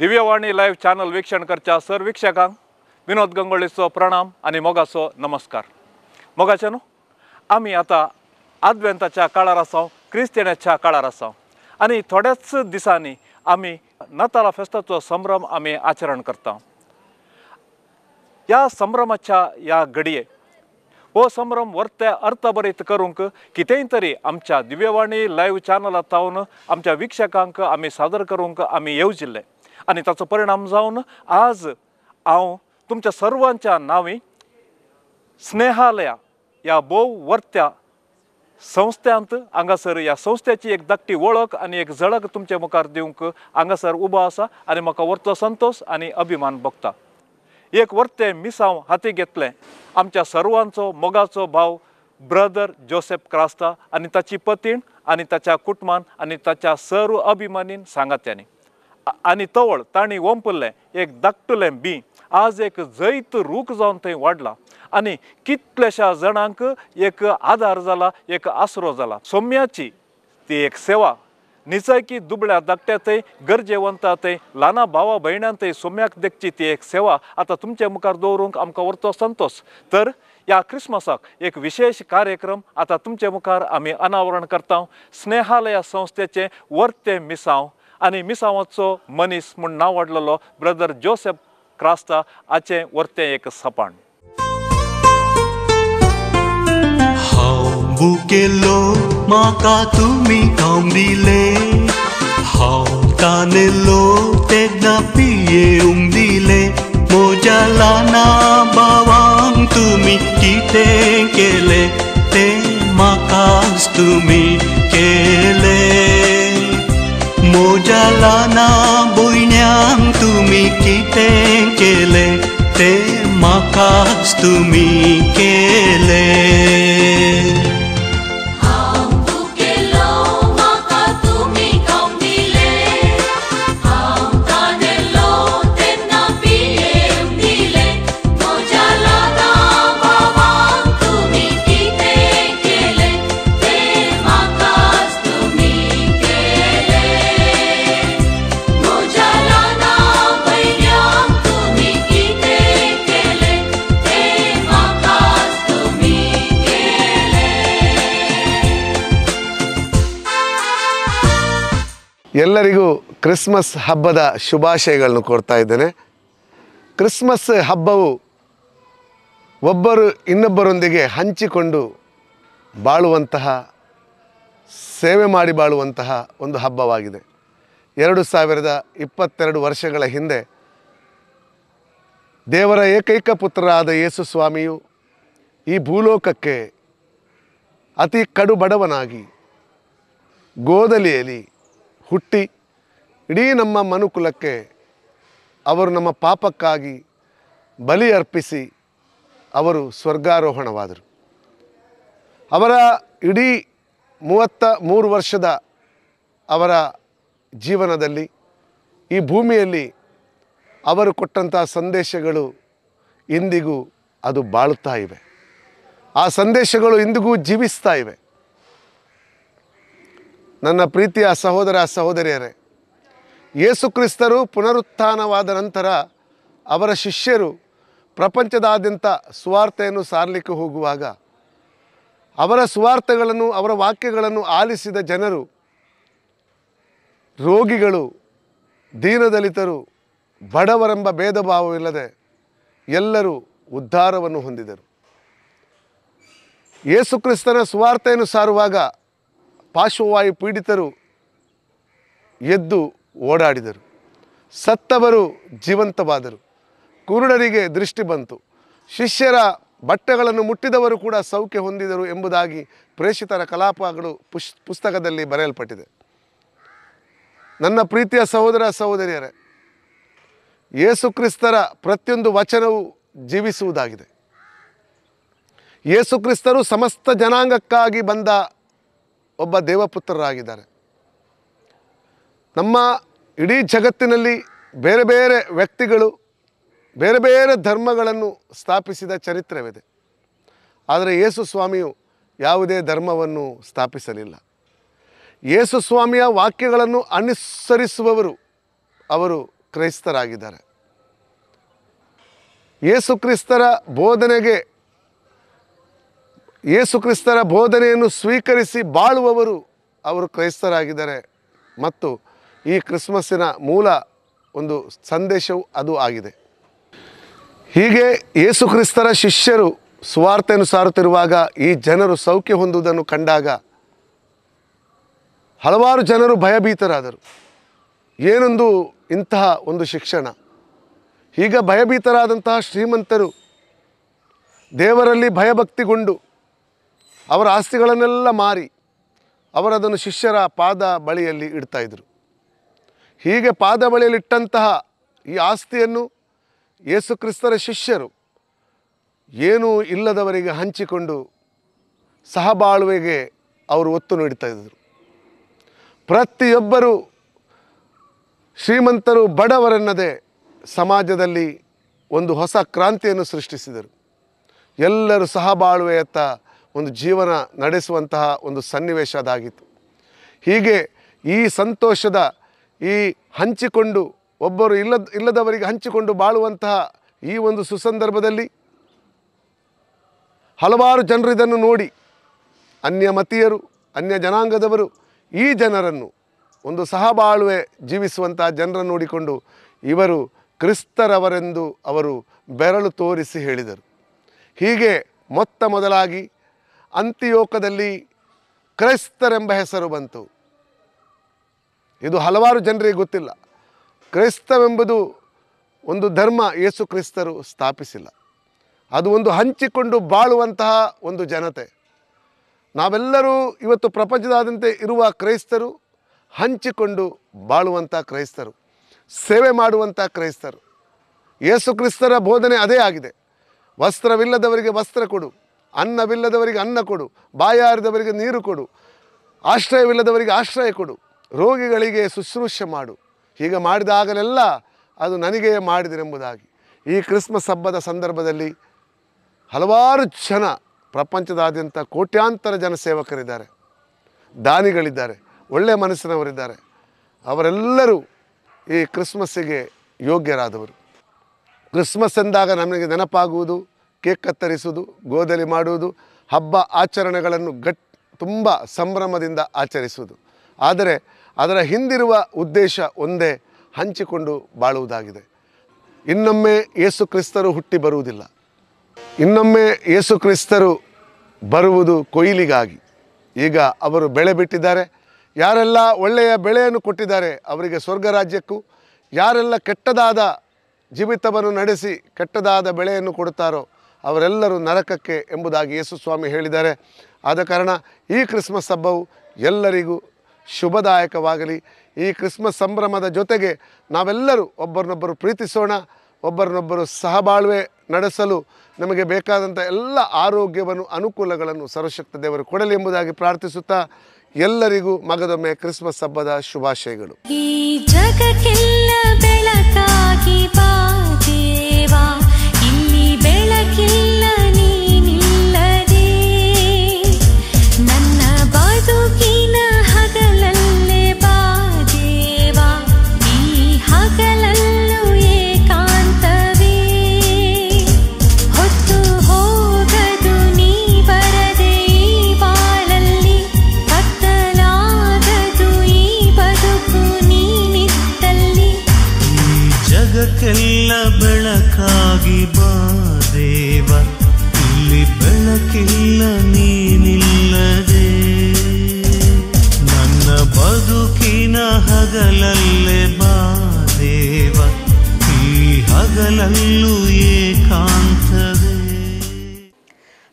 Divyavani live channel वीक्षण करच्या सर्व वीक्षकांक विनोद गंगोळीचो प्रणाम आणि मोगाचो नमस्कार। मोगाच्यानो आम्ही आता आद्वेंताच्या काळार आसां, क्रिस्तियनाच्या काळार आसां आणि थोड्याच दिसांनी आम्ही नाताळा फेस्ताचो संभ्रम आम्ही आचरण करता। या संभ्रमाच्या या घडये हो संभ्रम वर्ते अर्थभरीत करूंक कितेंय तरी आमच्या दिव्यवाणी लाईव्ह चॅनलांतावन आमच्या वीक्षकांक आम्ही सादर करूंक आम्ही येवजिल्ले आणि ताचो परिणाम जावन आज हांव तुमच्या सर्वांच्या नावी स्नेहालया या भोव वर्त्या संस्थ्यांत हांगासर या संस्थेची एक धाकटी वळख आणि एक झळक तुमचे मुखार दिवंक हांगासर उबो आसा आणि म्हाका वर्तो संतोष आणि अभिमान भोगता। एक वर्ते मिसांव हाती घेतले आमच्या सर्वांचो मोगाचो भाव ब्रदर जोसेफ क्रास्ता आणि ताची पत्नी आणि ताच्या कुटुंबान आणि ताच्या सर्व अभिमानीन सांगात्यांनी आणि तवळ तांणी ओंपल्ले एक धाकटुलें बी आज एक जैत रूख जावन थंय वाडला आणि कितलेशा जणांक एक आधार जाला, एक आसरो जाला। सौम्याची ती एक सेवा निचायकी दुबळ्या धाकट्यातय गरजेवंतातय ल्हाना भावा भयणांतय सौम्याक देखची ती एक सेवा आता तुमच्या मुखार दवरूंक आमकां वर्तो संतोष। तर या क्रिस्मसाक एक विशेष कार्यक्रम आता तुमच्या मुखार आमी अनावरण करता। स्नेहालया संस्थेचे वर्ते मिसांव आणि मिसांवाचो मनीस म्हूण नांव वाडलेलो ब्रदर जोसेफ क्रास्ता हाचें वर्तें एक सपाण। हांव केलो म्हाका तुमी काम दिले, हांव तानेलो तेन्ना पियेवंक दिले, म्हज्या ल्हाना भावांक तुमी कितें केलें तें म्हाकाच तुमी केलें, म्हज्या ल्हाना भयण्यांक तुमी कितें केलें तें म्हाकाच तुमी केलें। ಎಲ್ಲರಿಗೂ ಕ್ರಿಸ್ಮಸ್ ಹಬ್ಬದ ಶುಭಾಶಯಗಳನ್ನು ಕೊಡ್ತಾ ಇದ್ದೇನೆ। ಕ್ರಿಸ್ಮಸ್ ಹಬ್ಬವು ಒಬ್ಬರು ಇನ್ನೊಬ್ಬರೊಂದಿಗೆ ಹಂಚಿಕೊಂಡು ಬಾಳುವಂತಹ, ಸೇವೆ ಮಾಡಿ ಬಾಳುವಂತಹ ಒಂದು ಹಬ್ಬವಾಗಿದೆ। 2022 ವರ್ಷಗಳ ಹಿಂದೆ ದೇವರ ಏಕೈಕ ಪುತ್ರರಾದ ಯೇಸು ಸ್ವಾಮಿಯು ಈ ಭೂಲೋಕಕ್ಕೆ ಅತಿ ಕಡು ಬಡವನಾಗಿ ಗೋದಲಿಯಲ್ಲಿ ಹುಟ್ಟಿ ಇಡೀ ನಮ್ಮ ಮನುಕುಲಕ್ಕೆ ಅವರು ನಮ್ಮ ಪಾಪಕ್ಕಾಗಿ ಬಲಿ ಅರ್ಪಿಸಿ ಅವರು ಸ್ವರ್ಗಾರೋಹಣವಾದರು। ಅವರ ಇಡೀ 33 ವರ್ಷದ ಅವರ ಜೀವನದಲ್ಲಿ ಈ ಭೂಮಿಯಲ್ಲಿ ಅವರು ಕೊಟ್ಟಂಥ ಸಂದೇಶಗಳು ಇಂದಿಗೂ ಅದು ಬಾಳುತ್ತಾ ಇವೆ, ಆ ಸಂದೇಶಗಳು ಇಂದಿಗೂ ಜೀವಿಸ್ತಾ ಇವೆ। ನನ್ನ ಪ್ರೀತಿಯ ಸಹೋದರ ಸಹೋದರಿಯರೇ, ಯೇಸು ಕ್ರಿಸ್ತರು ಪುನರುತ್ಥಾನವಾದ ನಂತರ ಅವರ ಶಿಷ್ಯರು ಪ್ರಪಂಚದಾದ್ಯಂತ ಸುವಾರ್ತೆಯನ್ನು ಸಾರಲಿಕ್ಕೆ ಹೋಗುವಾಗ ಅವರ ಸುವಾರ್ತೆಗಳನ್ನು, ಅವರ ವಾಕ್ಯಗಳನ್ನು ಆಲಿಸಿದ ಜನರು, ರೋಗಿಗಳು, ದೀನದಲಿತರು, ಬಡವರೆಂಬ ಭೇದ ಭಾವವಿಲ್ಲದೆ ಎಲ್ಲರೂ ಉದ್ಧಾರವನ್ನು ಹೊಂದಿದರು। ಯೇಸು ಕ್ರಿಸ್ತನ ಸುವಾರ್ತೆಯನ್ನು ಸಾರುವಾಗ ಪಾರ್ಶ್ವವಾಯು ಪೀಡಿತರು ಎದ್ದು ಓಡಾಡಿದರು, ಸತ್ತವರು ಜೀವಂತವಾದರು, ಕುರುಡರಿಗೆ ದೃಷ್ಟಿ ಬಂತು, ಶಿಷ್ಯರ ಬಟ್ಟೆಗಳನ್ನು ಮುಟ್ಟಿದವರು ಕೂಡ ಸೌಖ್ಯ ಹೊಂದಿದರು ಎಂಬುದಾಗಿ ಪ್ರೇಷಿತರ ಕಲಾಪಗಳು ಪುಸ್ತಕದಲ್ಲಿ ಬರೆಯಲ್ಪಟ್ಟಿದೆ। ನನ್ನ ಪ್ರೀತಿಯ ಸಹೋದರ ಸಹೋದರಿಯರೇ, ಯೇಸು ಕ್ರಿಸ್ತರ ಪ್ರತಿಯೊಂದು ವಚನವು ಜೀವಿಸುವುದಾಗಿದೆ। ಯೇಸು ಕ್ರಿಸ್ತರು ಸಮಸ್ತ ಜನಾಂಗಕ್ಕಾಗಿ ಬಂದ ಒಬ್ಬ ದೇವಪುತ್ರರಾಗಿದ್ದಾರೆ। ನಮ್ಮ ಇಡೀ ಜಗತ್ತಿನಲ್ಲಿ ಬೇರೆ ಬೇರೆ ವ್ಯಕ್ತಿಗಳು ಬೇರೆ ಬೇರೆ ಧರ್ಮಗಳನ್ನು ಸ್ಥಾಪಿಸಿದ ಚರಿತ್ರೆವಿದೆ, ಆದರೆ ಯೇಸು ಸ್ವಾಮಿಯು ಯಾವುದೇ ಧರ್ಮವನ್ನು ಸ್ಥಾಪಿಸಲಿಲ್ಲ। ಯೇಸು ಸ್ವಾಮಿಯ ವಾಕ್ಯಗಳನ್ನು ಅನುಸರಿಸುವವರು ಅವರು ಕ್ರೈಸ್ತರಾಗಿದ್ದಾರೆ. ಯೇಸುಕ್ರಿಸ್ತರ ಬೋಧನೆಯನ್ನು ಸ್ವೀಕರಿಸಿ ಬಾಳುವವರು ಅವರು ಕ್ರೈಸ್ತರಾಗಿದ್ದಾರೆ. ಮತ್ತು ಈ ಕ್ರಿಸ್ಮಸ್ಸಿನ ಮೂಲ ಒಂದು ಸಂದೇಶವು ಅದು ಆಗಿದೆ. ಹೀಗೆ ಯೇಸುಕ್ರಿಸ್ತರ ಶಿಷ್ಯರು ಸುವಾರ್ತೆಯನ್ನು ಸಾರುತ್ತಿರುವಾಗ ಈ ಜನರು ಸೌಖ್ಯ ಹೊಂದುವುದನ್ನು ಕಂಡಾಗ ಹಲವಾರು ಜನರು ಭಯಭೀತರಾದರು. ಏನೊಂದು ಇಂತಹ ಒಂದು ಶಿಕ್ಷಣ! ಈಗ ಭಯಭೀತರಾದಂತಹ ಶ್ರೀಮಂತರು ದೇವರಲ್ಲಿ ಭಯಭಕ್ತಿಗೊಂಡು ಅವರ ಆಸ್ತಿಗಳನ್ನೆಲ್ಲ ಮಾರಿ ಅವರದನ್ನು ಶಿಷ್ಯರ ಪಾದ ಬಳಿಯಲ್ಲಿ ಇಡ್ತಾಯಿದ್ರು. ಹೀಗೆ ಪಾದ ಬಳಿಯಲ್ಲಿಟ್ಟಂತಹ ಈ ಆಸ್ತಿಯನ್ನು ಯೇಸುಕ್ರಿಸ್ತರ ಶಿಷ್ಯರು ಏನೂ ಇಲ್ಲದವರಿಗೆ ಹಂಚಿಕೊಂಡು ಸಹಬಾಳ್ವೆಗೆ ಅವರು ಒತ್ತು ನೀಡ್ತಾ ಇದ್ದರು. ಪ್ರತಿಯೊಬ್ಬರು ಶ್ರೀಮಂತರು ಬಡವರೆನ್ನದೇ ಸಮಾಜದಲ್ಲಿ ಒಂದು ಹೊಸ ಕ್ರಾಂತಿಯನ್ನು ಸೃಷ್ಟಿಸಿದರು. ಎಲ್ಲರೂ ಸಹಬಾಳ್ವೆಯತ್ತ ಒಂದು ಜೀವನ ನಡೆಸುವಂತಹ ಒಂದು ಸನ್ನಿವೇಶ ಅದಾಗಿತ್ತು. ಹೀಗೆ ಈ ಸಂತೋಷದ ಈ ಹಂಚಿಕೊಂಡು ಒಬ್ಬರು ಇಲ್ಲದವರಿಗೆ ಹಂಚಿಕೊಂಡು ಬಾಳುವಂತಹ ಈ ಒಂದು ಸುಸಂದರ್ಭದಲ್ಲಿ ಹಲವಾರು ಜನರು ಇದನ್ನು ನೋಡಿ ಅನ್ಯಮತೀಯರು, ಅನ್ಯ ಜನಾಂಗದವರು ಈ ಜನರನ್ನು ಒಂದು ಸಹಬಾಳ್ವೆ ಜೀವಿಸುವಂತಹ ಜನರನ್ನು ನೋಡಿಕೊಂಡು ಇವರು ಕ್ರಿಸ್ತರವರೆಂದು ಅವರು ಬೆರಳು ತೋರಿಸಿ ಹೇಳಿದರು. ಹೀಗೆ ಮೊತ್ತ ಮೊದಲಾಗಿ ಅಂತಿಯೋಕದಲ್ಲಿ ಕ್ರೈಸ್ತರೆಂಬ ಹೆಸರು ಬಂತು. ಇದು ಹಲವಾರು ಜನರಿಗೆ ಗೊತ್ತಿಲ್ಲ. ಕ್ರೈಸ್ತವೆಂಬುದು ಒಂದು ಧರ್ಮ ಯೇಸು ಕ್ರಿಸ್ತರು ಸ್ಥಾಪಿಸಿಲ್ಲ. ಅದು ಒಂದು ಹಂಚಿಕೊಂಡು ಬಾಳುವಂತಹ ಒಂದು ಜನತೆ. ನಾವೆಲ್ಲರೂ ಇವತ್ತು ಪ್ರಪಂಚದಾದ್ಯಂತ ಇರುವ ಕ್ರೈಸ್ತರು ಹಂಚಿಕೊಂಡು ಬಾಳುವಂಥ ಕ್ರೈಸ್ತರು, ಸೇವೆ ಮಾಡುವಂಥ ಕ್ರೈಸ್ತರು. ಯೇಸು ಕ್ರಿಸ್ತರ ಬೋಧನೆ ಅದೇ ಆಗಿದೆ. ವಸ್ತ್ರವಿಲ್ಲದವರಿಗೆ ವಸ್ತ್ರ ಕೊಡು, ಅನ್ನವಿಲ್ಲದವರಿಗೆ ಅನ್ನ ಕೊಡು, ಬಾಯಾರಿದವರಿಗೆ ನೀರು ಕೊಡು, ಆಶ್ರಯವಿಲ್ಲದವರಿಗೆ ಆಶ್ರಯ ಕೊಡು, ರೋಗಿಗಳಿಗೆ ಶುಶ್ರೂಷೆ ಮಾಡು. ಹೀಗೆ ಮಾಡಿದಾಗಲೆಲ್ಲ ಅದು ನನಗೇ ಮಾಡಿದಿರೆಂಬುದಾಗಿ ಈ ಕ್ರಿಸ್ಮಸ್ ಹಬ್ಬದ ಸಂದರ್ಭದಲ್ಲಿ ಹಲವಾರು ಜನ, ಪ್ರಪಂಚದಾದ್ಯಂತ ಕೋಟ್ಯಾಂತರ ಜನ ಸೇವಕರಿದ್ದಾರೆ, ದಾನಿಗಳಿದ್ದಾರೆ, ಒಳ್ಳೆಯ ಮನಸ್ಸಿನವರಿದ್ದಾರೆ. ಅವರೆಲ್ಲರೂ ಈ ಕ್ರಿಸ್ಮಸ್ಸಿಗೆ ಯೋಗ್ಯರಾದವರು. ಕ್ರಿಸ್ಮಸ್ ಎಂದಾಗ ನಮಗೆ ನೆನಪಾಗುವುದು ಕೇಕ್ ಕತ್ತರಿಸುವುದು, ಗೋಧಲಿ ಮಾಡುವುದು, ಹಬ್ಬ ಆಚರಣೆಗಳನ್ನು ತುಂಬ ಸಂಭ್ರಮದಿಂದ ಆಚರಿಸುವುದು. ಆದರೆ ಅದರ ಹಿಂದಿರುವ ಉದ್ದೇಶ ಒಂದೇ, ಹಂಚಿಕೊಂಡು ಬಾಳುವುದಾಗಿದೆ. ಇನ್ನೊಮ್ಮೆ ಯೇಸು ಕ್ರಿಸ್ತರು ಹುಟ್ಟಿ ಬರುವುದಿಲ್ಲ. ಇನ್ನೊಮ್ಮೆ ಯೇಸು ಕ್ರಿಸ್ತರು ಬರುವುದು ಕೊಯ್ಲಿಗಾಗಿ. ಈಗ ಅವರು ಬೆಳೆ ಬಿಟ್ಟಿದ್ದಾರೆ. ಯಾರೆಲ್ಲ ಒಳ್ಳೆಯ ಬೆಳೆಯನ್ನು ಕೊಟ್ಟಿದ್ದಾರೆ ಅವರಿಗೆ ಸ್ವರ್ಗ ರಾಜ್ಯಕ್ಕೂ, ಯಾರೆಲ್ಲ ಕೆಟ್ಟದಾದ ಜೀವಿತವನ್ನು ನಡೆಸಿ ಕೆಟ್ಟದಾದ ಬೆಳೆಯನ್ನು ಕೊಡುತ್ತಾರೋ ಅವರೆಲ್ಲರೂ ನರಕಕ್ಕೆ ಎಂಬುದಾಗಿ ಯೇಸು ಸ್ವಾಮಿ ಹೇಳಿದ್ದಾರೆ. ಆದ ಕಾರಣ ಈ ಕ್ರಿಸ್ಮಸ್ ಹಬ್ಬವು ಎಲ್ಲರಿಗೂ ಶುಭದಾಯಕವಾಗಲಿ. ಈ ಕ್ರಿಸ್ಮಸ್ ಸಂಭ್ರಮದ ಜೊತೆಗೆ ನಾವೆಲ್ಲರೂ ಒಬ್ಬರನ್ನೊಬ್ಬರು ಪ್ರೀತಿಸೋಣ. ಒಬ್ಬರನ್ನೊಬ್ಬರು ಸಹಬಾಳ್ವೆ ನಡೆಸಲು ನಮಗೆ ಬೇಕಾದಂಥ ಎಲ್ಲ ಆರೋಗ್ಯವನ್ನು, ಅನುಕೂಲಗಳನ್ನು ಸರ್ವಶಕ್ತ ದೇವರು ಕೊಡಲಿ ಎಂಬುದಾಗಿ ಪ್ರಾರ್ಥಿಸುತ್ತಾ ಎಲ್ಲರಿಗೂ ಮಗದೊಮ್ಮೆ ಕ್ರಿಸ್ಮಸ್ ಹಬ್ಬದ ಶುಭಾಶಯಗಳು. ಈ ಜಗಕ್ಕೆಲ್ಲ ಬೆಳಕಾಗಿ ಬಾ ದೇವಾ, ಇಲ್ಲಿ ಬೆಳಕಿಲ್ಲ ನೀನಿಲ್ಲದೆ, ನನ್ನ ಬದುಕಿನ ಹಗಲಲ್ಲೇ ಬಾ ದೇವಾ, ಈ ಹಗಲಲ್ಲೂ ಏಕಾಂತವೇ, ಹೊತ್ತು ಹೋಗದು ನೀ ಬರದೆ ಈ ಬಾಳಲ್ಲಿ, ಕತ್ತಲಾಗದು ಈ ಬದುಕು ನೀನಿದ್ದಲ್ಲಿ. ಜಗಕ್ಕೆಲ್ಲ ಬೆಳಕಾಗಿ ಬಾ ದೇವ, ಇಲ್ಲಿ ಬೆಳಕಿಲ್ಲ ನೀನಿಲ್ಲದೆ, ನನ್ನ ಬದುಕಿನ ಹಗಲಲ್ಲೇ ಬಾ ದೇವ, ಈ ಹಗಲಲ್ಲೂ ಏಕಾಂತವೇ.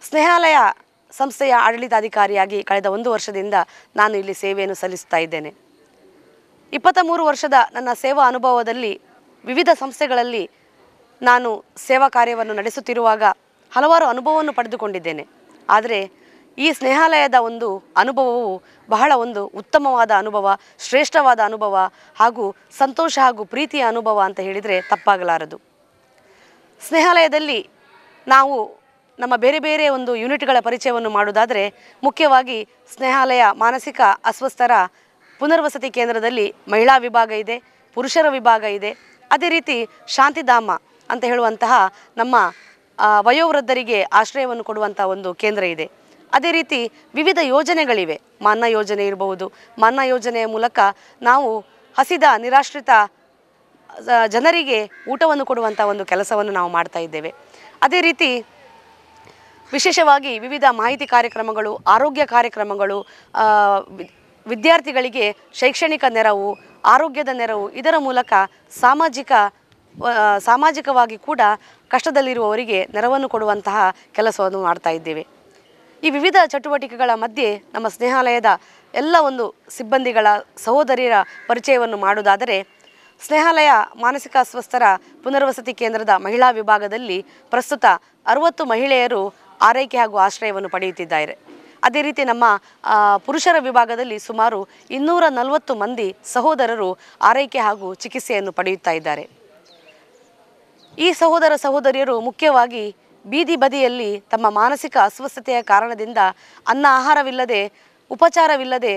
ಸ್ನೇಹಾಲಯ ಸಂಸ್ಥೆಯ ಆಡಳಿತಾಧಿಕಾರಿಯಾಗಿ ಕಳೆದ 1 ವರ್ಷದಿಂದ ನಾನು ಇಲ್ಲಿ ಸೇವೆಯನ್ನು ಸಲ್ಲಿಸ್ತಾ ಇದ್ದೇನೆ. 23 ವರ್ಷದ ನನ್ನ ಸೇವಾ ಅನುಭವದಲ್ಲಿ ವಿವಿಧ ಸಂಸ್ಥೆಗಳಲ್ಲಿ ನಾನು ಸೇವಾ ಕಾರ್ಯವನ್ನು ನಡೆಸುತ್ತಿರುವಾಗ ಹಲವಾರು ಅನುಭವವನ್ನು ಪಡೆದುಕೊಂಡಿದ್ದೇನೆ. ಆದರೆ ಈ ಸ್ನೇಹಾಲಯದ ಒಂದು ಅನುಭವವು ಬಹಳ ಒಂದು ಉತ್ತಮವಾದ ಅನುಭವ, ಶ್ರೇಷ್ಠವಾದ ಅನುಭವ ಹಾಗೂ ಸಂತೋಷ ಹಾಗೂ ಪ್ರೀತಿಯ ಅನುಭವ ಅಂತ ಹೇಳಿದರೆ ತಪ್ಪಾಗಲಾರದು. ಸ್ನೇಹಾಲಯದಲ್ಲಿ ನಾವು ನಮ್ಮ ಬೇರೆ ಬೇರೆ ಒಂದು ಯೂನಿಟ್ಗಳ ಪರಿಚಯವನ್ನು ಮಾಡುವುದಾದರೆ, ಮುಖ್ಯವಾಗಿ ಸ್ನೇಹಾಲಯ ಮಾನಸಿಕ ಅಸ್ವಸ್ಥರ ಪುನರ್ವಸತಿ ಕೇಂದ್ರದಲ್ಲಿ ಮಹಿಳಾ ವಿಭಾಗ ಇದೆ, ಪುರುಷರ ವಿಭಾಗ ಇದೆ, ಅದೇ ರೀತಿ ಶಾಂತಿಧಾಮ ಅಂತ ಹೇಳುವಂತಹ ನಮ್ಮ ವಯೋವೃದ್ಧರಿಗೆ ಆಶ್ರಯವನ್ನು ಕೊಡುವಂಥ ಒಂದು ಕೇಂದ್ರ ಇದೆ. ಅದೇ ರೀತಿ ವಿವಿಧ ಯೋಜನೆಗಳಿವೆ. ಮಾನ್ನ ಯೋಜನೆ ಇರಬಹುದು. ಮಾನ್ನ ಯೋಜನೆಯ ಮೂಲಕ ನಾವು ಹಸಿದ ನಿರಾಶ್ರಿತ ಜನರಿಗೆ ಊಟವನ್ನು ಕೊಡುವಂಥ ಒಂದು ಕೆಲಸವನ್ನು ನಾವು ಮಾಡ್ತಾ ಇದ್ದೇವೆ. ಅದೇ ರೀತಿ ವಿಶೇಷವಾಗಿ ವಿವಿಧ ಮಾಹಿತಿ ಕಾರ್ಯಕ್ರಮಗಳು, ಆರೋಗ್ಯ ಕಾರ್ಯಕ್ರಮಗಳು, ವಿದ್ಯಾರ್ಥಿಗಳಿಗೆ ಶೈಕ್ಷಣಿಕ ನೆರವು, ಆರೋಗ್ಯದ ನೆರವು, ಇದರ ಮೂಲಕ ಸಾಮಾಜಿಕವಾಗಿ ಕೂಡ ಕಷ್ಟದಲ್ಲಿರುವವರಿಗೆ ನೆರವನ್ನು ಕೊಡುವಂತಹ ಕೆಲಸವನ್ನು ಮಾಡ್ತಾ ಇದ್ದೇವೆ. ಈ ವಿವಿಧ ಚಟುವಟಿಕೆಗಳ ಮಧ್ಯೆ ನಮ್ಮ ಸ್ನೇಹಾಲಯದ ಎಲ್ಲ ಒಂದು ಸಿಬ್ಬಂದಿಗಳ ಸಹೋದರಿಯರ ಪರಿಚಯವನ್ನು ಮಾಡುವುದಾದರೆ, ಸ್ನೇಹಾಲಯ ಮಾನಸಿಕ ಅಸ್ವಸ್ಥರ ಪುನರ್ವಸತಿ ಕೇಂದ್ರದ ಮಹಿಳಾ ವಿಭಾಗದಲ್ಲಿ ಪ್ರಸ್ತುತ 60 ಮಹಿಳೆಯರು ಆರೈಕೆ ಹಾಗೂ ಆಶ್ರಯವನ್ನು ಪಡೆಯುತ್ತಿದ್ದಾರೆ. ಅದೇ ರೀತಿ ನಮ್ಮ ಪುರುಷರ ವಿಭಾಗದಲ್ಲಿ ಸುಮಾರು 240 ಮಂದಿ ಸಹೋದರರು ಆರೈಕೆ ಹಾಗೂ ಚಿಕಿತ್ಸೆಯನ್ನು ಪಡೆಯುತ್ತಾ ಇದ್ದಾರೆ. ಈ ಸಹೋದರ ಸಹೋದರಿಯರು ಮುಖ್ಯವಾಗಿ ಬೀದಿ ಬದಿಯಲ್ಲಿ ತಮ್ಮ ಮಾನಸಿಕ ಅಸ್ವಸ್ಥತೆಯ ಕಾರಣದಿಂದ ಅನ್ನ ಆಹಾರವಿಲ್ಲದೆ, ಉಪಚಾರವಿಲ್ಲದೆ,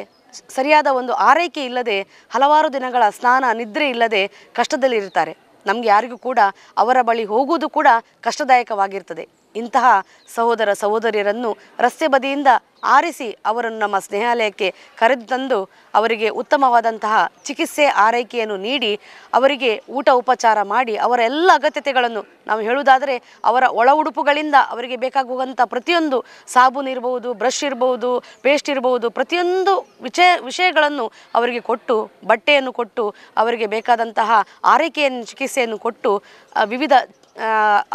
ಸರಿಯಾದ ಒಂದು ಆರೈಕೆ ಇಲ್ಲದೆ, ಹಲವಾರು ದಿನಗಳ ಸ್ನಾನ ನಿದ್ರೆ ಇಲ್ಲದೆ ಕಷ್ಟದಲ್ಲಿರ್ತಾರೆ. ನಮಗೆ ಯಾರಿಗೂ ಕೂಡ ಅವರ ಬಳಿ ಹೋಗುವುದು ಕೂಡ ಕಷ್ಟದಾಯಕವಾಗಿರ್ತದೆ. ಇಂತಹ ಸಹೋದರ ಸಹೋದರಿಯರನ್ನು ರಸ್ತೆ ಬದಿಯಿಂದ ಆರಿಸಿ ಅವರನ್ನು ನಮ್ಮ ಸ್ನೇಹಾಲಯಕ್ಕೆ ಕರೆದು ತಂದು ಅವರಿಗೆ ಉತ್ತಮವಾದಂತಹ ಚಿಕಿತ್ಸೆ ಆರೈಕೆಯನ್ನು ನೀಡಿ ಅವರಿಗೆ ಊಟ ಉಪಚಾರ ಮಾಡಿ ಅವರ ಎಲ್ಲ ಅಗತ್ಯತೆಗಳನ್ನು ನಾವು ಹೇಳುವುದಾದರೆ ಅವರ ಒಳ ಉಡುಪುಗಳಿಂದ ಅವರಿಗೆ ಬೇಕಾಗುವಂಥ ಪ್ರತಿಯೊಂದು ಸಾಬೂನು ಇರಬಹುದು, ಬ್ರಷ್ ಇರಬಹುದು, ಪೇಸ್ಟ್ ಇರಬಹುದು, ಪ್ರತಿಯೊಂದು ವಿಷಯಗಳನ್ನು ಅವರಿಗೆ ಕೊಟ್ಟು, ಬಟ್ಟೆಯನ್ನು ಕೊಟ್ಟು, ಅವರಿಗೆ ಬೇಕಾದಂತಹ ಆರೈಕೆಯನ್ನು ಚಿಕಿತ್ಸೆಯನ್ನು ಕೊಟ್ಟು ವಿವಿಧ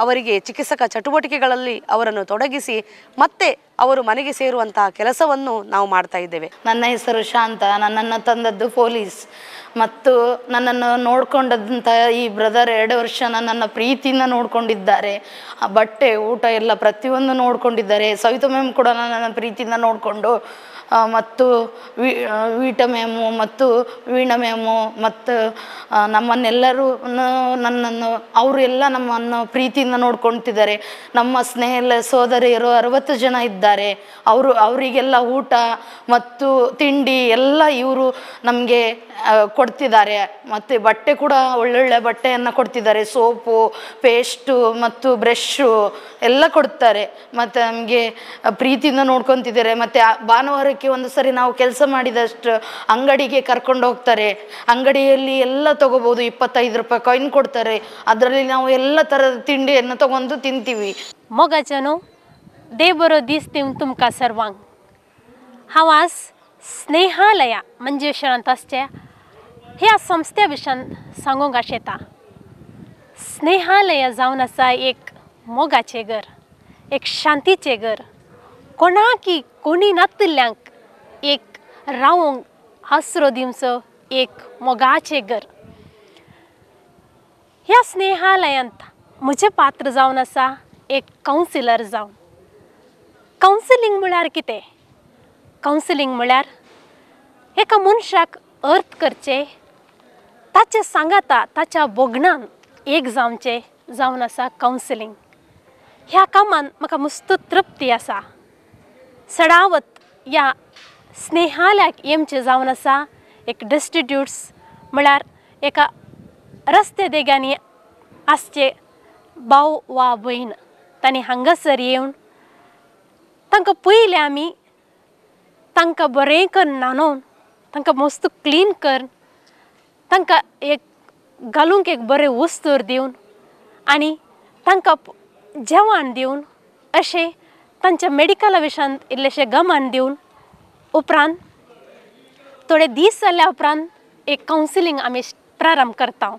ಅವರಿಗೆ ಚಿಕಿತ್ಸಕ ಚಟುವಟಿಕೆಗಳಲ್ಲಿ ಅವರನ್ನು ತೊಡಗಿಸಿ ಮತ್ತೆ ಅವರು ಮನೆಗೆ ಸೇರುವಂತಹ ಕೆಲಸವನ್ನು ನಾವು ಮಾಡ್ತಾ ಇದ್ದೇವೆ. ನನ್ನ ಹೆಸರು ಶಾಂತ. ನನ್ನನ್ನು ತಂದದ್ದು ಪೊಲೀಸ್ ಮತ್ತು ನನ್ನನ್ನು ನೋಡ್ಕೊಂಡಂಥ ಈ ಬ್ರದರ್ 2 ವರ್ಷ ನನ್ನನ್ನು ಪ್ರೀತಿಯಿಂದ ನೋಡ್ಕೊಂಡಿದ್ದಾರೆ. ಬಟ್ಟೆ, ಊಟ ಎಲ್ಲ ಪ್ರತಿಯೊಂದು ನೋಡ್ಕೊಂಡಿದ್ದಾರೆ. ಸವಿತಾ ಮ್ಯಾಮ್ ಕೂಡ ನನ್ನನ್ನು ಪ್ರೀತಿಯಿಂದ ನೋಡಿಕೊಂಡು ಮತ್ತು ವೀಟ ಮ್ಯಾಮು ಮತ್ತು ವೀಣಾ ಮ್ಯಾಮು ಮತ್ತು ನಮ್ಮನ್ನೆಲ್ಲರೂ ನನ್ನನ್ನು ಅವರು ಎಲ್ಲ ನಮ್ಮನ್ನು ಪ್ರೀತಿಯಿಂದ ನೋಡ್ಕೊಳ್ತಿದ್ದಾರೆ. ನಮ್ಮ ಸ್ನೇಹ ಸೋದರಿಯರು 60 ಜನ ಇದ್ದಾರೆ. ಅವರಿಗೆಲ್ಲ ಊಟ ಮತ್ತು ತಿಂಡಿ ಎಲ್ಲ ಇವರು ನಮಗೆ ಕೊಡ್ತಿದ್ದಾರೆ. ಮತ್ತು ಬಟ್ಟೆ ಕೂಡ ಒಳ್ಳೊಳ್ಳೆ ಬಟ್ಟೆಯನ್ನು ಕೊಡ್ತಿದ್ದಾರೆ. ಸೋಪು, ಪೇಸ್ಟು ಮತ್ತು ಬ್ರಷ್ಷು ಎಲ್ಲ ಕೊಡ್ತಾರೆ. ಮತ್ತು ನಮಗೆ ಪ್ರೀತಿಯಿಂದ ನೋಡ್ಕೊತಿದ್ದಾರೆ. ಮತ್ತು ಭಾನುವಾರಕ್ಕೆ ಒಂದು ಸರಿ ನಾವು ಕೆಲಸ ಮಾಡಿದಷ್ಟು ಅಂಗಡಿಗೆ ಕರ್ಕೊಂಡು ಹೋಗ್ತಾರೆ. ಅಂಗಡಿಯಲ್ಲಿ ಎಲ್ಲ ತಗೋಬೋದು. 25 ರೂಪಾಯಿ ಕಾಯಿನ್ ಕೊಡ್ತಾರೆ. ಅದರಲ್ಲಿ ನಾವು ಎಲ್ಲ ಥರದ ತಿಂಡಿಯನ್ನು ತಗೊಂಡು ತಿಂತೀವಿ. मोगाचनो देव बरो दीस दिवन तुमकां सर्वांक. हांव आज स्नेहालय मंजेश्वरांत आसचे ह्या संस्थे विशयन सांगूंक आशेता. स्नेहालय जावन आसा एक मोगाचें घर, एक शांतीचें घर, कोणाकी कोणी नातिल्ल्यांक एक रावूंक आसरो दिवचो एक मोगाचें घर. ह्या स्नेहालयांत म्हजें पात्र जावन आसा एक कावन्सिलर जावन. कावन्सिलींग म्हळ्यार कितें? कावन्सिलींग म्हळ्यार एका मनशाक अर्थ करचें, ताचे सांगाता, ताच्या बोगणान एक जावचें जावन आसा कावन्सिलींग. ह्या कामान म्हाका मस्त तृप्ती आसा. सडावत ह्या स्नेहालयाक येवचें जावन आसा एक डिस्टिट्यूट्स म्हळ्यार एका रस्ते देग्यांनी आसचे भाव वा भयण तांणी हांगासर येवन तांकां पयलें आमी तांकां बरें करून न्हाणोवन तांकां मस्त क्लीन करून तांकां एक घालूंक एक बरें वस्तूर दिवन आनी तांकां जेवण दिवन अशें तांच्या मेडिकला विशयान इल्लेशें गमान दिवन उपरांत थोडे दीस जाल्या उपरांत एक कावन्सिलींग आमी प्रारंभ करता.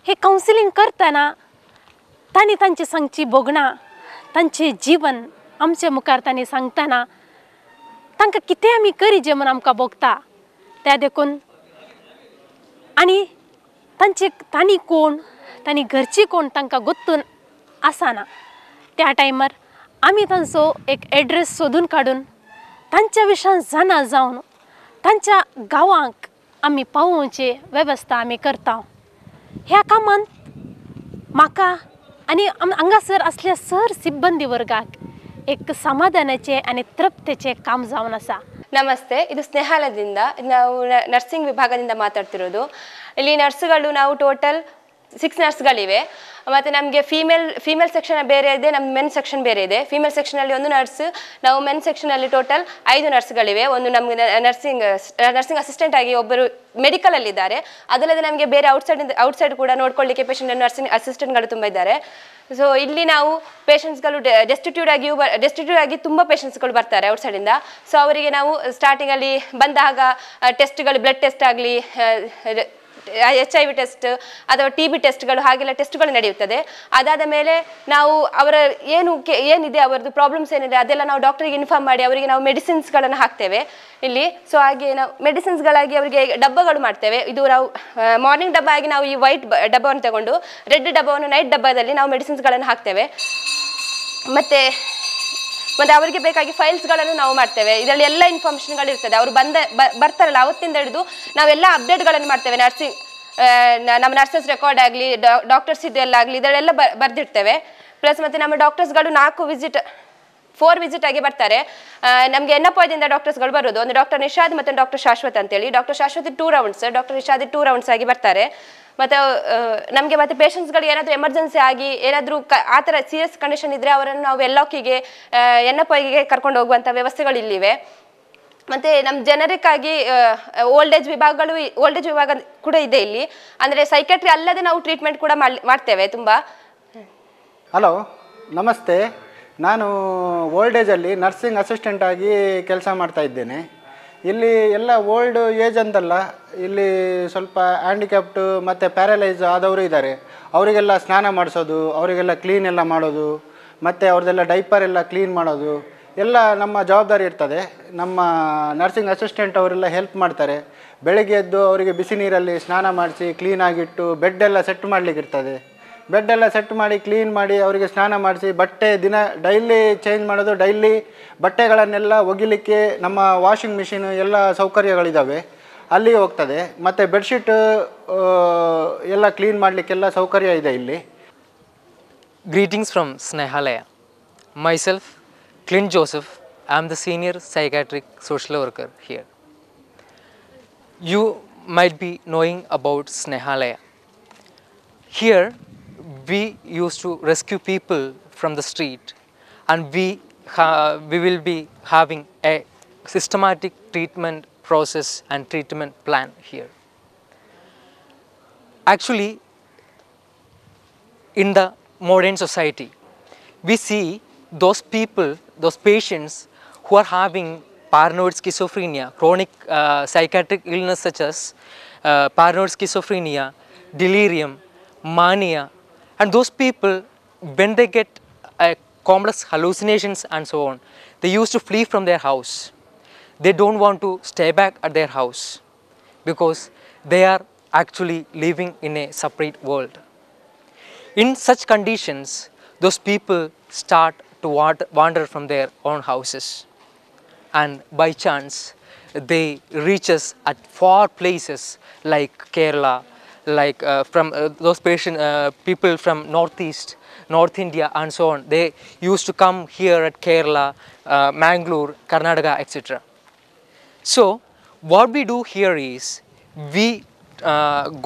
हे कावन्सिलींग करतना तांणी तांची सांगची बोगणां, तांचें जीवन आमचे मुखार तांणी सांगतना तांकां कितें आमी करी जें म्हूण आमकां भोगता तें देखून आनी तांणी कोण, तांणी घरची कोण तांकां गोत्तून आसना. त्या टायमार आमी तांचो एक एड्रेस सोदून काडून तांच्या विशयान जाणा जावन तांच्या गांवांक आमी पावोवची वेवस्था आमी करता. ह्या कामांत म्हाका आनी हांगासर असल्या सर सिಬ್ಬಂದಿ वर्गाक एक समाधानाचे आनी तृप्तेचे काम जावन आसा. ನಮಸ್ತೆ, ಇದು ಸ್ನೇಹಾಲಯದಿಂದ ನಾವು ನರ್ಸಿಂಗ್ ವಿಭಾಗದಿಂದ ಮಾತಾಡ್ತಿರೋದು. ಇಲ್ಲಿ ನರ್ಸ್ಗಳು ನಾವು ಟೋಟಲ್ 6 ನರ್ಸ್ಗಳಿವೆ. ಮತ್ತು ನಮಗೆ ಫೀಮೇಲ್ ಸೆಕ್ಷನ್ ಬೇರೆ ಇದೆ, ನಮ್ಮ ಮೆನ್ ಸೆಕ್ಷನ್ ಬೇರೆ ಇದೆ. ಫೀಮೇಲ್ ಸೆಕ್ಷನಲ್ಲಿ ಒಂದು ನರ್ಸ್, ನಾವು ಮೆನ್ ಸೆಕ್ಷನಲ್ಲಿ ಟೋಟಲ್ 5 ನರ್ಸ್ಗಳಿವೆ. ಒಂದು ನಮಗೆ ನರ್ಸಿಂಗ್ ಅಸಿಸ್ಟೆಂಟ್ ಆಗಿ ಒಬ್ಬರು ಮೆಡಿಕಲಲ್ಲಿದ್ದಾರೆ. ಅದಲ್ಲದೆ ನಮಗೆ ಬೇರೆ ಔಟ್ಸೈಡ್ ಕೂಡ ನೋಡ್ಕೊಳ್ಳಿಕ್ಕೆ ಪೇಷಂಟ್ ನರ್ಸಿಂಗ್ ಅಸಿಸ್ಟೆಂಟ್ಗಳು ತುಂಬ ಇದ್ದಾರೆ. ಸೊ ಇಲ್ಲಿ ನಾವು ಪೇಷಂಟ್ಸ್ಗಳು ಡೆಸ್ಟಿಟ್ಯೂಡ್ ಆಗಿ ತುಂಬ ಪೇಷಂಟ್ಸ್ಗಳು ಬರ್ತಾರೆ ಔಟ್ಸೈಡಿಂದ. ಸೊ ಅವರಿಗೆ ನಾವು ಸ್ಟಾರ್ಟಿಂಗಲ್ಲಿ ಬಂದಾಗ ಟೆಸ್ಟ್ಗಳು, ಬ್ಲಡ್ ಟೆಸ್ಟ್ ಆಗಲಿ, HIV ಟೆಸ್ಟ್ ಅಥವಾ TB ಟೆಸ್ಟ್ಗಳು ಹಾಗೆಲ್ಲ ಟೆಸ್ಟ್ಗಳು ನಡೆಯುತ್ತದೆ. ಅದಾದ ಮೇಲೆ ನಾವು ಅವರ ಏನಿದೆ ಅವರದ್ದು ಪ್ರಾಬ್ಲಮ್ಸ್ ಏನಿದೆ ಅದೆಲ್ಲ ನಾವು ಡಾಕ್ಟರಿಗೆ ಇನ್ಫಾರ್ಮ್ ಮಾಡಿ ಅವರಿಗೆ ನಾವು ಮೆಡಿಸಿನ್ಸ್ಗಳನ್ನು ಹಾಕ್ತೇವೆ ಇಲ್ಲಿ. ಸೊ ಹಾಗೆ ನಾವು ಮೆಡಿಸಿನ್ಸ್ಗಳಾಗಿ ಅವರಿಗೆ ಡಬ್ಬಗಳು ಮಾಡ್ತೇವೆ. ಇದು ನಾವು ಮಾರ್ನಿಂಗ್ ಡಬ್ಬ ಆಗಿ ನಾವು ಈ ವೈಟ್ ಡಬ್ಬವನ್ನು ತಗೊಂಡು ರೆಡ್ ಡಬ್ಬವನ್ನು ನೈಟ್ ಡಬ್ಬದಲ್ಲಿ ನಾವು ಮೆಡಿಸಿನ್ಸ್ಗಳನ್ನು ಹಾಕ್ತೇವೆ. ಮತ್ತು ಅವರಿಗೆ ಬೇಕಾಗಿ ಫೈಲ್ಸ್ಗಳನ್ನು ನಾವು ಮಾಡ್ತೇವೆ. ಇದರಲ್ಲಿ ಎಲ್ಲ ಇನ್ಫಾರ್ಮೇಷನ್ಗಳು ಇರ್ತದೆ. ಅವರು ಬರ್ತಾರಲ್ಲ ಅವತ್ತಿಂದ ಹಿಡಿದು ನಾವೆಲ್ಲ ಅಪ್ಡೇಟ್ಗಳನ್ನು ಮಾಡ್ತೇವೆ. ನಮ್ಮ ನರ್ಸಸ್ ರೆಕಾರ್ಡ್ ಆಗಲಿ, ಡಾಕ್ಟರ್ಸ್ ಇದೆಲ್ಲ ಆಗಲಿ, ಇದರಲ್ಲೆಲ್ಲ ಬರೆದಿರ್ತೇವೆ. ಪ್ಲಸ್ ಮತ್ತು ನಮ್ಮ ಡಾಕ್ಟರ್ಸ್ಗಳು 4 ವಿಸಿಟ್ ಆಗಿ ಬರ್ತಾರೆ. ನಮಗೆ ಎನ್ನಪಾಯದಿಂದ ಡಾಕ್ಟರ್ಸ್ಗಳು ಬರೋದು. ಒಂದು ಡಾಕ್ಟರ್ ನಿಷಾದ್ ಮತ್ತು ಡಾಕ್ಟರ್ ಶಾಶ್ವತ್ ಅಂತೇಳಿ. ಡಾಕ್ಟರ್ ಶಾಶ್ವತ್ 2 ರೌಂಡ್ಸ್, ಡಾಕ್ಟರ್ ನಿಷಾದ್ 2 ರೌಂಡ್ಸ್ ಆಗಿ ಬರ್ತಾರೆ. ಮತ್ತು ನಮಗೆ ಮತ್ತು ಪೇಷಂಟ್ಸ್ಗಳು ಏನಾದರೂ ಎಮರ್ಜೆನ್ಸಿ ಆಗಿ ಏನಾದರೂ ಆ ಥರ ಸೀರಿಯಸ್ ಕಂಡೀಷನ್ ಇದ್ದರೆ ಅವರನ್ನು ನಾವು ಎಲ್ಲೋಕಿಗೆ ಎನ್ನಪಾಯಿಗೆ ಕರ್ಕೊಂಡು ಹೋಗುವಂಥ ವ್ಯವಸ್ಥೆಗಳು ಇಲ್ಲಿವೆ. ಮತ್ತು ನಮ್ಮ ಜನರಿಕ್ ಆಗಿ ಓಲ್ಡ್ ಏಜ್ ವಿಭಾಗ ಕೂಡ ಇದೆ ಇಲ್ಲಿ. ಅಂದರೆ ಸೈಕ್ಯಾಟ್ರಿ ಅಲ್ಲದೆ ನಾವು ಟ್ರೀಟ್ಮೆಂಟ್ ಕೂಡ ಮಾಡ್ತೇವೆ ತುಂಬ. ಹಲೋ, ನಮಸ್ತೆ. ನಾನು ಓಲ್ಡ್ ಏಜಲ್ಲಿ ನರ್ಸಿಂಗ್ ಅಸಿಸ್ಟೆಂಟ್ ಆಗಿ ಕೆಲಸ ಮಾಡ್ತಾ ಇದ್ದೇನೆ. ಇಲ್ಲಿ ಎಲ್ಲ ಓಲ್ಡ್ ಏಜ್ ಅಂತಲ್ಲ, ಇಲ್ಲಿ ಸ್ವಲ್ಪ ಹ್ಯಾಂಡಿಕ್ಯಾಪ್ಟು ಮತ್ತು ಪ್ಯಾರಲೈಸ್ ಆದವರು ಇದ್ದಾರೆ. ಅವರಿಗೆಲ್ಲ ಸ್ನಾನ ಮಾಡಿಸೋದು, ಅವರಿಗೆಲ್ಲ ಕ್ಲೀನ್ ಎಲ್ಲ ಮಾಡೋದು, ಮತ್ತು ಅವ್ರದ್ದೆಲ್ಲ ಡೈಪರ್ ಎಲ್ಲ ಕ್ಲೀನ್ ಮಾಡೋದು ಎಲ್ಲ ನಮ್ಮ ಜವಾಬ್ದಾರಿ ಇರ್ತದೆ. ನಮ್ಮ ನರ್ಸಿಂಗ್ ಅಸಿಸ್ಟೆಂಟ್ ಅವರೆಲ್ಲ ಹೆಲ್ಪ್ ಮಾಡ್ತಾರೆ. ಬೆಳಗ್ಗೆ ಎದ್ದು ಅವರಿಗೆ ಬಿಸಿ ನೀರಲ್ಲಿ ಸ್ನಾನ ಮಾಡಿಸಿ ಕ್ಲೀನಾಗಿಟ್ಟು ಬೆಡ್ಡೆಲ್ಲ ಸೆಟ್ ಮಾಡಲಿಕ್ಕೆ ಇರ್ತದೆ. ಬೆಡ್ಡೆಲ್ಲ ಸೆಟ್ ಮಾಡಿ ಕ್ಲೀನ್ ಮಾಡಿ ಅವರಿಗೆ ಸ್ನಾನ ಮಾಡಿಸಿ ಬಟ್ಟೆ ಡೈಲಿ ಚೇಂಜ್ ಮಾಡೋದು. ಡೈಲಿ ಬಟ್ಟೆಗಳನ್ನೆಲ್ಲ ಒಗಿಲಿಕ್ಕೆ ನಮ್ಮ ವಾಷಿಂಗ್ ಮಿಷಿನ್ ಎಲ್ಲ ಸೌಕರ್ಯಗಳಿದ್ದಾವೆ, ಅಲ್ಲಿ ಹೋಗ್ತದೆ. ಮತ್ತು ಬೆಡ್ಶೀಟ್ ಎಲ್ಲ ಕ್ಲೀನ್ ಮಾಡಲಿಕ್ಕೆಲ್ಲ ಸೌಕರ್ಯ ಇದೆ ಇಲ್ಲಿ. Greetings from SNEHALAYA. Myself, Clint Joseph. I am the senior psychiatric social worker here. You might be knowing about SNEHALAYA. Here, we used to rescue people from the street, and we will be having a systematic treatment process and treatment plan here. Actually, in the modern society, we see those patients who are having paranoid schizophrenia, chronic psychiatric illness such as paranoid schizophrenia, delirium, mania, and those people, when they get complex hallucinations and so on, they used to flee from their house. They don't want to stay back at their house because they are actually living in a separate world. In such conditions, those people start to wander from their own houses, and by chance they reach us at far places like Kerala, like from those people from Northeast, North India and so on. They used to come here at Kerala, Mangalore, Kannada, etc. So what we do here is we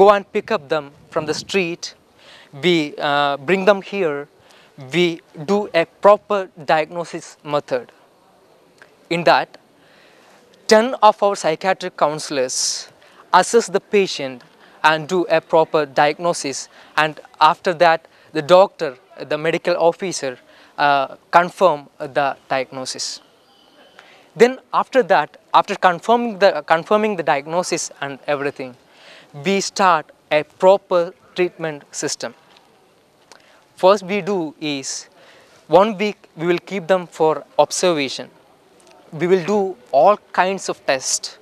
go and pick up them from the street, we bring them here, we do a proper diagnosis method. In that, 10 of our psychiatric counselors assess the patient and do a proper diagnosis, and after that the doctor, the medical officer confirm the diagnosis. Then after that, after confirming the diagnosis and everything, we start a proper treatment system. First we do is 1 week we will keep them for observation. We will do all kinds of tests,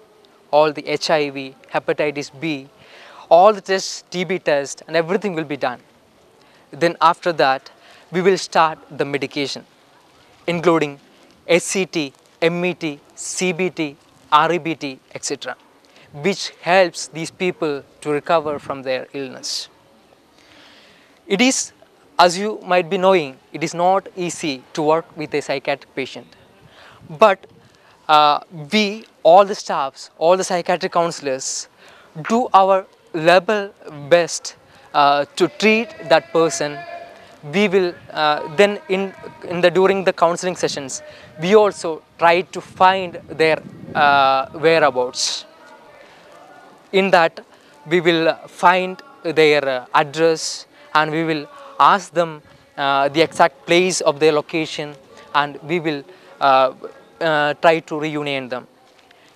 all the HIV, hepatitis B, all the tests, TB test, and everything will be done. Then after that we will start the medication, including SCT, MET, CBT, REBT, etc., which helps these people to recover from their illness. It is, as you might be knowing, it is not easy to work with a psychiatric patient, but we, all the staffs, all the psychiatric counselors, do our level best to treat that person, we will then during the counseling sessions, we also try to find their whereabouts. In that, we will find their address and we will ask them the exact place of their location, and we will try to reunion them.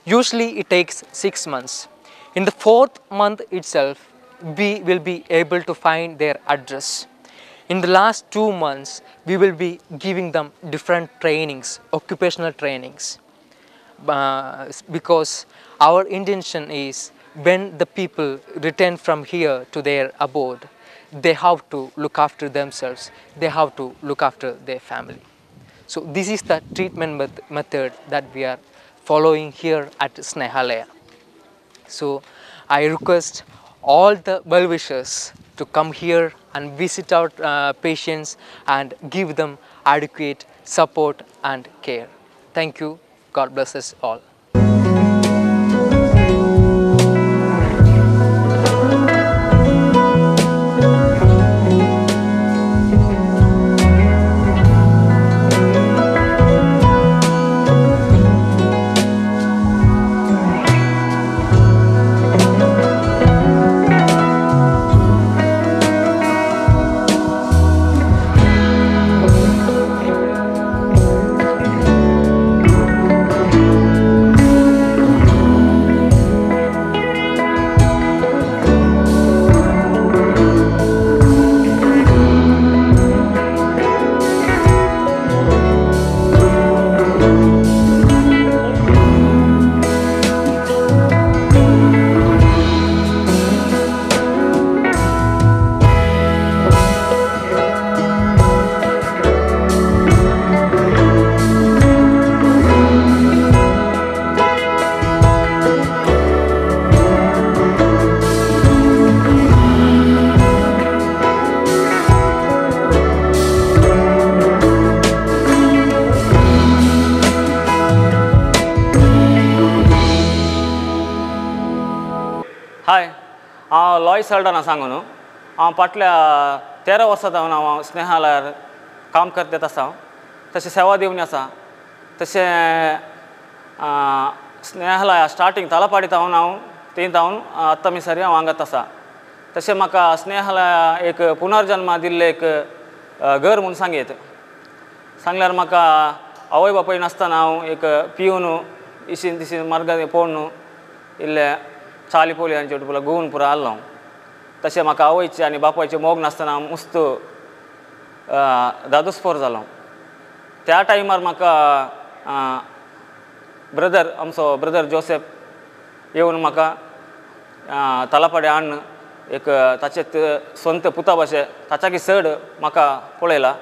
Usually it takes 6 months. In the 4th month itself, we will be able to find their address. In the last 2 months, we will be giving them different trainings, occupational trainings, because our intention is when the people return from here to their abode, they have to look after themselves, they have to look after their family. So this is the treatment method that we are following here at SNEHALAYA. So I request all the well-wishers to come here and visit our patients and give them adequate support and care. Thank you. God bless us all. हाय हांव लॉयस हल्डना सांगून हांव फाटल्या 13 वर्सां जावन हांव स्नेहालयार काम करता आसा तशें सेवा दिवनी आसा तशें स्नेहालया स्टार्टींग तालापाडी तावन हांव थंय तावन आत्तां मिसरी हांव हांगात आसा तशें म्हाका स्नेहालया एक पुनर्जन्म दिल्लें एक घर म्हूण सांगल्यार म्हाका आवय बापूय नासतना हांव एक पिवन इशीन तिशीन मार्गार पळोवन इल्लें चाली पोली हांचे पुला गुवन पुरो आल्लो तशें म्हाका आवयचें आनी बापायचें मोग नासतना हांव मस्त दादोसपोर जालो त्या टायमार म्हाका ब्रदर आमचो ब्रदर जोसेफ येवन म्हाका तालापाडी हाडून एक ताचे स्वंत पुता भाशेन ताच्याकी चड म्हाका पळयला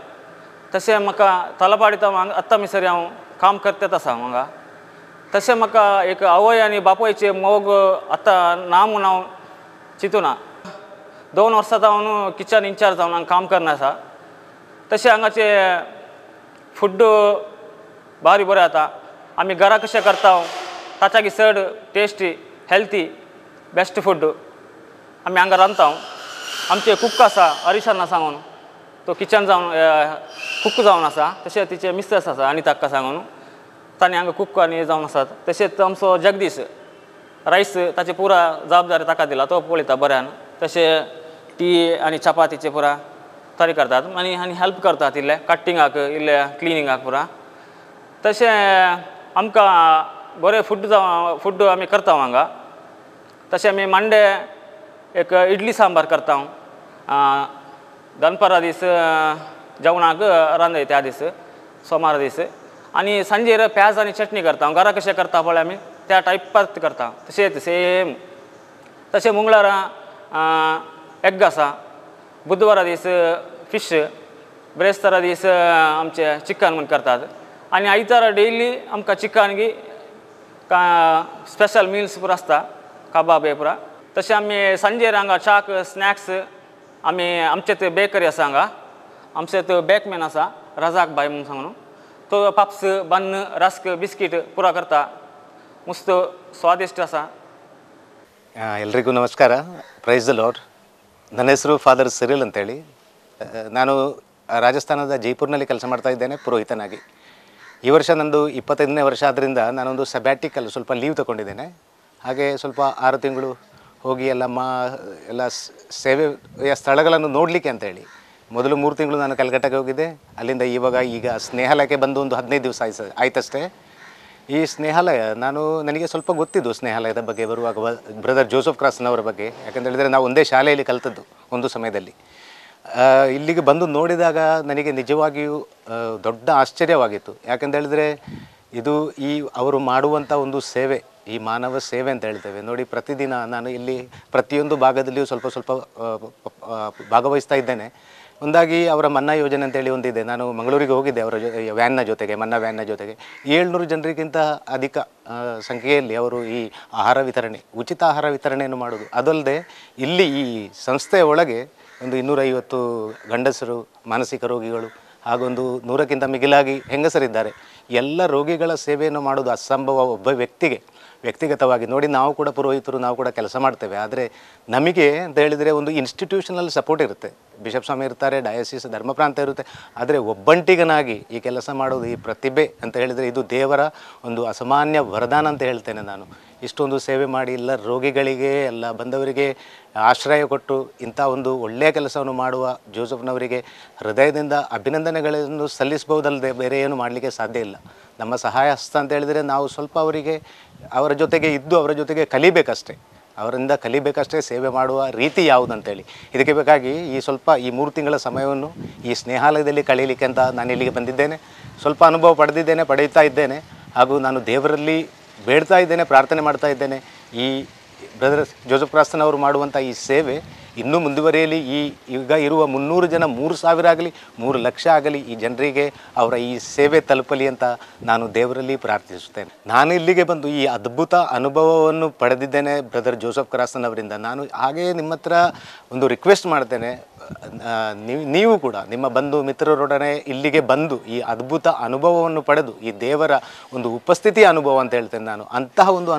तशें म्हाका तालापाडी आत्तां मिसरी हांव काम करतात आसा हांगा तशें म्हाका एक आवय आनी बापायचें मोग आतां ना म्हूण हांव चिंतूना 2 वर्सां जावन किचन इंचार्ज जावन हांगा काम करना आसा तशें हांगाचे फूड बारी बरें जाता आमी घरा कशें करता ताच्याकी चड टेस्टी हेल्थी बेस्ट फूड आमी हांगा रांदता आमचे कुक आसा हरिशांना सांगून तो किचन जावन कुक जावन आसा तशें तिचे मिस्ट्रेस आसा आनी ताका सांगून ताणें हांगा कुक आनी जावन आसात तशेंच आमचो जगदीश रायस ताची पुरा जबाबदारी ताका दिला तो पळयता बऱ्यान तशें टी आनी चपातीचे पुरा तयारी करतात आनी हेल्प करतात इल्लें कट्टिंगाक इल्लें क्लिनिंगाक पुरा तशें आमकां बरें फूड आमी करता हांगा तशें आमी मंडे एक इडली सांबार करता दनपारा दीस जेवणाक रांदय त्या दीस सोमारा दीस आनी सांजेर प्याज आनी चटणी करता घरा कशें करता पळय आमी त्या टायपात करता तशेंच सेम तशें मंगळारा एग आसा बुधवारा दीस फिश ब्रेस्तारा दीस आमचे चिकन म्हूण करतात आनी आयतारा डेली आमकां चिकन गी स्पेशल मिल्स पुरो आसता कबाब हे पुरा तशें आमी सांजेर हांगा चाक स्नॅक्स आमी आमचेत बेकरी आसा हांगा आमचेत बेकमॅन आसा रजाक बाय म्हणून सांगून तो पाप्स बन रस्क बिस्कीट पुरा करता मस्त स्वादिश्ट आसा ಎಲ್ರಿಗೂ ನಮಸ್ಕಾರ. Praise the lord. ನನ್ನ ಹೆಸರು ಫಾದರ್ ಸಿರಿಲ್ ಅಂತೇಳಿ. ನಾನು ರಾಜಸ್ಥಾನದ ಜೈಪುರ್ನಲ್ಲಿ ಕೆಲಸ ಮಾಡ್ತಾ ಇದ್ದೇನೆ ಪುರೋಹಿತನಾಗಿ. ಈ ವರ್ಷ ನಂದು 25ನೇ ವರ್ಷ ಆದ್ದರಿಂದ ನಾನೊಂದು ಸಬ್ಯಾಟಿಕಲ್ ಸ್ವಲ್ಪ ಲೀವ್ ತಗೊಂಡಿದ್ದೇನೆ. ಹಾಗೆ ಸ್ವಲ್ಪ 6 ತಿಂಗಳು ಹೋಗಿ ಎಲ್ಲ ಸೇವೆಯ ಸ್ಥಳಗಳನ್ನು ನೋಡಲಿಕ್ಕೆ ಅಂತೇಳಿ ಮೊದಲು 3 ತಿಂಗಳು ನಾನು ಕಲ್ಕಟ್ಟಾಗೆ ಹೋಗಿದ್ದೆ. ಅಲ್ಲಿಂದ ಈಗ ಸ್ನೇಹಾಲಯಕ್ಕೆ ಬಂದು ಒಂದು 15 ದಿವಸ ಆಯ್ತಷ್ಟೇ. ಈ ಸ್ನೇಹಾಲಯ ನನಗೆ ಸ್ವಲ್ಪ ಗೊತ್ತಿದ್ದು ಸ್ನೇಹಾಲಯದ ಬಗ್ಗೆ ಬರುವಾಗ ಬ್ರದರ್ ಜೋಸೆಫ್ ಕ್ರಾಸ್ನವರ ಬಗ್ಗೆ. ಯಾಕಂತ ಹೇಳಿದರೆ ನಾವು ಒಂದೇ ಶಾಲೆಯಲ್ಲಿ ಕಲಿತದ್ದು ಒಂದು ಸಮಯದಲ್ಲಿ. ಇಲ್ಲಿಗೆ ಬಂದು ನೋಡಿದಾಗ ನನಗೆ ನಿಜವಾಗಿಯೂ ದೊಡ್ಡ ಆಶ್ಚರ್ಯವಾಗಿತ್ತು. ಯಾಕಂತ ಹೇಳಿದರೆ ಇದು ಅವರು ಮಾಡುವಂಥ ಒಂದು ಸೇವೆ, ಈ ಮಾನವ ಸೇವೆ ಅಂತ ಹೇಳ್ತೇವೆ ನೋಡಿ. ಪ್ರತಿದಿನ ನಾನು ಇಲ್ಲಿ ಪ್ರತಿಯೊಂದು ಭಾಗದಲ್ಲಿಯೂ ಸ್ವಲ್ಪ ಸ್ವಲ್ಪ ಭಾಗವಹಿಸ್ತಾ ಇದ್ದೇನೆ. ಒಂದಾಗಿ ಅವರ ಮನ್ನಾ ಯೋಜನೆ ಅಂತೇಳಿ ಒಂದಿದೆ. ನಾನು ಮಂಗಳೂರಿಗೆ ಹೋಗಿದ್ದೆ ಅವರ ವ್ಯಾನ್ನ ಜೊತೆಗೆ, ಮನ್ನಾ ವ್ಯಾನ್ನ ಜೊತೆಗೆ. 700 ಜನರಿಗಿಂತ ಅಧಿಕ ಸಂಖ್ಯೆಯಲ್ಲಿ ಅವರು ಈ ಆಹಾರ ವಿತರಣೆ, ಉಚಿತ ಆಹಾರ ವಿತರಣೆಯನ್ನು ಮಾಡೋದು. ಅದಲ್ಲದೆ ಇಲ್ಲಿ ಈ ಸಂಸ್ಥೆಯ ಒಳಗೆ ಒಂದು 250 ಗಂಡಸರು, ಮಾನಸಿಕ ರೋಗಿಗಳು ಹಾಗೊಂದು 100ಕ್ಕಿಂತ ಮಿಗಿಲಾಗಿ ಹೆಂಗಸರಿದ್ದಾರೆ. ಎಲ್ಲ ರೋಗಿಗಳ ಸೇವೆಯನ್ನು ಮಾಡೋದು ಅಸಂಭವ ಒಬ್ಬ ವ್ಯಕ್ತಿಗತವಾಗಿ ನೋಡಿ. ನಾವು ಕೂಡ ಪುರೋಹಿತರು, ನಾವು ಕೂಡ ಕೆಲಸ ಮಾಡ್ತೇವೆ. ಆದರೆ ನಮಗೆ ಅಂತ ಹೇಳಿದರೆ ಒಂದು ಇನ್ಸ್ಟಿಟ್ಯೂಷನಲ್ ಸಪೋರ್ಟ್ ಇರುತ್ತೆ. ಬಿಷಪ್ ಸ್ವಾಮಿ ಇರ್ತಾರೆ, ಡಯಾಸಿಸ್ ಧರ್ಮ ಪ್ರಾಂತ ಇರುತ್ತೆ. ಆದರೆ ಒಬ್ಬಂಟಿಗನಾಗಿ ಈ ಕೆಲಸ ಮಾಡೋದು, ಈ ಪ್ರತಿಭೆ ಅಂತ ಹೇಳಿದರೆ ಇದು ದೇವರ ಒಂದು ಅಸಾಮಾನ್ಯ ವರದಾನ ಅಂತ ಹೇಳ್ತೇನೆ ನಾನು. ಇಷ್ಟೊಂದು ಸೇವೆ ಮಾಡಿ ಎಲ್ಲ ರೋಗಿಗಳಿಗೆ, ಎಲ್ಲ ಬಂದವರಿಗೆ ಆಶ್ರಯ ಕೊಟ್ಟು ಇಂಥ ಒಂದು ಒಳ್ಳೆಯ ಕೆಲಸವನ್ನು ಮಾಡುವ ಜೋಸೆಫ್ನವರಿಗೆ ಹೃದಯದಿಂದ ಅಭಿನಂದನೆಗಳನ್ನು ಸಲ್ಲಿಸಬಹುದಲ್ಲದೆ ಬೇರೆ ಏನು ಮಾಡಲಿಕ್ಕೆ ಸಾಧ್ಯ ಇಲ್ಲ. ನಮ್ಮ ಸಹಾಯ ಹಸ್ತ ಅಂತ ಹೇಳಿದರೆ ನಾವು ಸ್ವಲ್ಪ ಅವರ ಜೊತೆಗೆ ಇದ್ದು ಅವರ ಜೊತೆಗೆ ಕಲಿಬೇಕಷ್ಟೇ, ಅವರಿಂದ ಕಲಿಬೇಕಷ್ಟೇ ಸೇವೆ ಮಾಡುವ ರೀತಿ ಯಾವುದಂತೇಳಿ. ಇದಕ್ಕೆ ಬೇಕಾಗಿ ಈ 3 ತಿಂಗಳ ಸಮಯವನ್ನು ಈ ಸ್ನೇಹಾಲಯದಲ್ಲಿ ಕಳೀಲಿಕ್ಕೆ ಅಂತ ನಾನು ಇಲ್ಲಿಗೆ ಬಂದಿದ್ದೇನೆ. ಸ್ವಲ್ಪ ಅನುಭವ ಪಡೆಯುತ್ತಾ ಇದ್ದೇನೆ. ಹಾಗೂ ನಾನು ದೇವರಲ್ಲಿ ಬೇಡ್ತಾ ಇದ್ದೇನೆ, ಪ್ರಾರ್ಥನೆ ಮಾಡ್ತಾ ಇದ್ದೇನೆ. ಈ ಬ್ರದರ್ ಜೋಸೆಫ್ ಕ್ರಾಸ್ತನವರು ಮಾಡುವಂಥ ಈ ಸೇವೆ ಇನ್ನೂ ಮುಂದುವರಿಯಲಿ. ಈಗ ಇರುವ 300 ಜನ 3,000 ಆಗಲಿ 3 ಲಕ್ಷ ಆಗಲಿ ಈ ಜನರಿಗೆ ಅವರ ಈ ಸೇವೆ ತಲುಪಲಿ ಅಂತ ನಾನು ದೇವರಲ್ಲಿ ಪ್ರಾರ್ಥಿಸುತ್ತೇನೆ. ನಾನು ಇಲ್ಲಿಗೆ ಬಂದು ಈ ಅದ್ಭುತ ಅನುಭವವನ್ನು ಪಡೆದಿದ್ದೇನೆ ಬ್ರದರ್ ಜೋಸೆಫ್ ಕ್ರಾಸ್ತನವರಿಂದ. ನಾನು ಹಾಗೆಯೇ ನಿಮ್ಮ ಹತ್ರ ಒಂದು ರಿಕ್ವೆಸ್ಟ್ ಮಾಡ್ತೇನೆ, ನೀವು ಕೂಡ ನಿಮ್ಮ ಬಂಧು ಮಿತ್ರರೊಡನೆ ಇಲ್ಲಿಗೆ ಬಂದು ಈ ಅದ್ಭುತ ಅನುಭವವನ್ನು ಪಡೆದು ಈ ದೇವರ ಒಂದು ಉಪಸ್ಥಿತಿಯ ಅನುಭವ ಅಂತ ಹೇಳ್ತೇನೆ ನಾನು. ಅಂತಹ ಒಂದು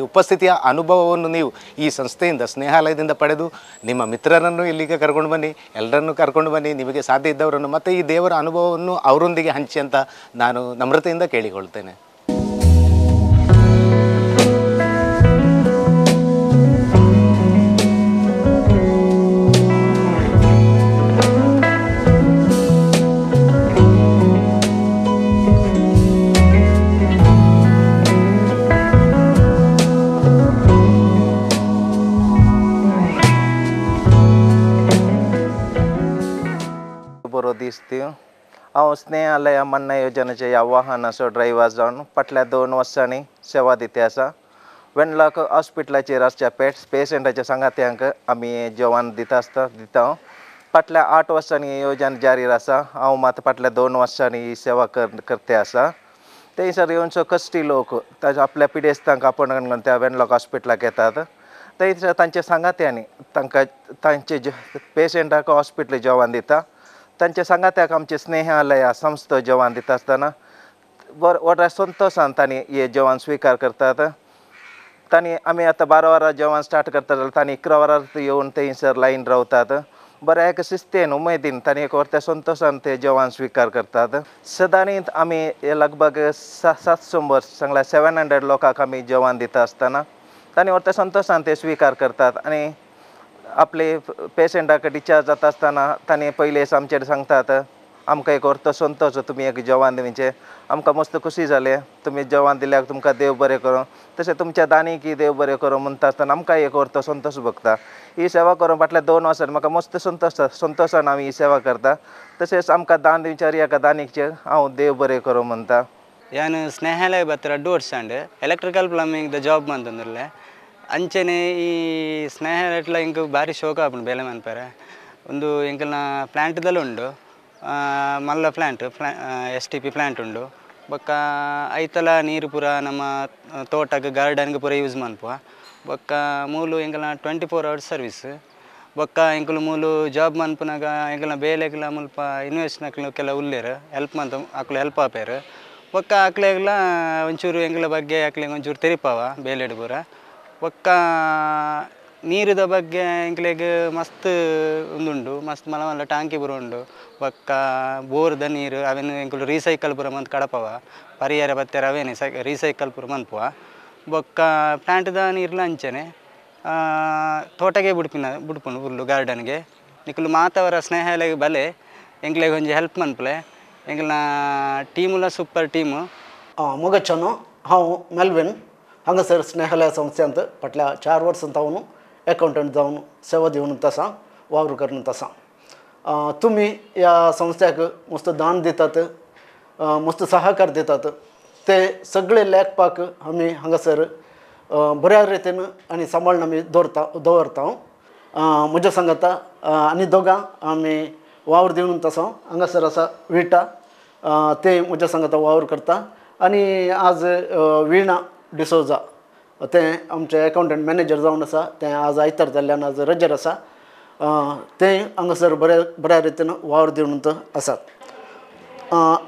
ಉಪಸ್ಥಿತಿಯ ಅನುಭವವನ್ನು ನೀವು ಈ ಸಂಸ್ಥೆಯಿಂದ, ಸ್ನೇಹಾಲಯದಿಂದ ಪಡೆದು ನಿಮ್ಮ ಮಿತ್ರರನ್ನು ಇಲ್ಲಿಗೆ ಕರ್ಕೊಂಡು ಬನ್ನಿ, ಎಲ್ಲರನ್ನು ಕರ್ಕೊಂಡು ಬನ್ನಿ, ನಿಮಗೆ ಸಾಧ್ಯ ಇದ್ದವರನ್ನು, ಮತ್ತು ಈ ದೇವರ ಅನುಭವವನ್ನು ಅವರೊಂದಿಗೆ ಹಂಚಿ ಅಂತ ನಾನು ನಮ್ರತೆಯಿಂದ ಕೇಳಿಕೊಳ್ತೇನೆ. दिसती हांव स्नेहालया मन्ना योजनेचे ह्या वाहनाचो ड्रायव्हर जावन फाटल्या 2 वर्सांनी सेवा दिता आसा. वेनलाक हॉस्पिटलाचेर आसच्या पेशंटाच्या सांगात्यांक आमी जेवण दिता. फाटल्या 8 वर्सांनी ही योजना जारी आसा. हांव मात फाटल्या 2 वर्सांनी ही सेवा करते आसा. थंयसर येवनसो कश्टी लोक आपल्या पिडेस्तांक आपण त्या वेनलाक हॉस्पिटलाक येतात. थंयसर तांच्या सांगात्यांनी तांचे पेशंटाक हॉस्पिटल जेवण दिता. तांच्या सांगात्याक आमचे स्नेहालया संस्था जेवण दिता आसतना व्हडल्या संतोशान तांणी हे जेवण स्वीकार करतात. तांणी आमी आतां 12 वरां जेवण स्टार्ट करता जाल्यार तांणी 11 वरां येवन थंयसर लायन रावतात. बऱ्या एक शिस्तेन उमेदीन तांणी एक व्हडल्या संतोशान ते जेवण स्वीकार करतात. सदांच आमी लगभग 700 सांगल्यार 700 लोकांक आमी जेवण दिता आसतना तांणी व्हडल्या संतोशान ते स्वीकार करतात. आनी आपले पेशंटाक डिस्चार्ज जाता आसतना तांणी पयलेच आमचेर सांगतात, आमकां एक व्हडलो संतोश, तुमी एक जेवण दिवचें, आमकां मस्त खुशी जालें, तुमी जेवण दिल्याक तुमकां देव बरें करूं, तशें तुमच्या दानीकी देव बरें करूं म्हणटा आसतना आमकां एक व्हडलो संतोश भोगता. ही सेवा करून फाटल्या 2 वर्सांनी म्हाका मस्त संतोशान हांव ही सेवा करता. तशेंच आमकां दान दिवच्या एका दानीकचे हांव देव बरें करूं म्हणटा. ನಾನು ಸ್ನೇಹಾಲಯ ಹತ್ರ 2 ವರ್ಷ ಎಲೆಕ್ಟ್ರಿಕಲ್ ಪ್ಲಂಬಿಂಗ್ ಜಾಬ್ ಮಾಡ್ತಂದ್ರೆ ಅಂಚನೆ ಈ ಸ್ನೇಹಾಲಯ ಇಂಕ ಭಾರಿ ಶೋಕ ಆಪುಂಡು ಬೇಲೆ ಮನ್ಪರೆ. ಒಂದು ಇಂಕಲ್ನ ಪ್ಲ್ಯಾಂಟ್ದಲ್ಲಿ ಉಂಡು, ಮಲ್ಲ ಪ್ಲ್ಯಾಂಟ್ STP ಪ್ಲ್ಯಾಂಟ್ ಉಂಡು. ಬೊಕ್ಕ ಐತಲ ನೀರು ಪೂರ ನಮ್ಮ ತೋಟಕ್ಕೆ ಗಾರ್ಡನ್ಗೆ ಪೂರ ಯೂಸ್ ಮನ್ಪುವ. ಬೊಕ್ಕ ಮೂಲು ಎಂಕಲ್ನ 24 hours ಸರ್ವಿಸ್. ಬೊಕ್ಕ ಎಂಕಲು ಮೂಲು ಜಾಬ್ ಮನ್ಪುನಾಗ ಎಂಕಲ್ನ ಬೇಲೆಗ್ಲ ಮುಲ್ಪ ಇನ್ವೆಸ್ಟ್ನಕ್ಲು ಕೆಲ ಉಲ್ಲೇರು ಹೆಲ್ಪ್ ಮಂತ ಅಕ್ಲು ಹೆಲ್ಪ್ ಆಪೇರು. ಬೊಕ್ಕ ಅಕ್ಲೆಗ್ಲ ಒಂಚೂರು ಎಂಕಲ ಬಗ್ಗೆ ಅಕ್ಲೆಗೆ ಒಂಚೂರು ತೆರಿಪಾವ ಬೇಲೆಡು ಪೂರ. ಒಕ್ಕ ನೀರಿದ ಬಗ್ಗೆ ಎಂಕ್ಲೆಗ್ ಮಸ್ತ್ ಉಂದುಂಡು ಮಸ್ತ್ ಮಲ್ಲ ಮಲ್ಲ ಟಾಂಕಿ ಬುರ ಉಂಡು ಒಕ್ಕ ಬೋರ್ದ ನೀರು ಅವೇನು ಎಂಕುಲು ರೀಸೈಕಲ್ ಪೂರ ಮಂತ್ ಕಡಪವ ಪರಿಹಾರ ಬತ್ತೆರ ಅವೇನೆ ರೀಸೈಕಲ್ ಪೂರ ಮಂತ್ಪುವ ಬೊಕ್ಕ ಪ್ಲಾಂಟ್ದ ನೀರ್ಲ ಅಂಚನೆ ತೋಟಗೆ ಬುಡ್ಪುಂಡು ಫುಲ್ಲು ಗಾರ್ಡನ್ಗೆ ನಿಕುಲು ಮಾತವರ ಸ್ನೇಹಾಲಯ ಬಲೆ ಎಂಕ್ಲೆಗ್ ಒಂಜಿ ಹೆಲ್ಪ್ ಮನ್ಪಲೆ ಎಂಕ್ಲ ಟೀಮುಲ ಸೂಪರ್ ಟೀಮು मुगच्छनु हांव मेल्विन हांगासर स्नेहालय संस्थेंत फाटल्या 4 वर्सां जावन अकाउंटंट जावन सेवा दिवन तसा वावर करन तसा तुमी ह्या संस्थेक मस्त दान दितात मस्त सहकार दितात ते सगळे लेखपाक आमी हांगासर बऱ्या रितीन आनी सांबाळून आमी दवरता म्हज्या सांगाता आनी दोगां आमी वावर दिवन तसा हांगासर आसा विटा ते म्हज्या सांगाता वावर करता आनी आज वीणा डिसोजा ते आमचे अकाउंटंट मॅनेजर जावन आसा ते आज आयतार जाल्ल्यान आज रजेर आसा ते हांगासर बऱ्या रितीन वावर दिवन आसात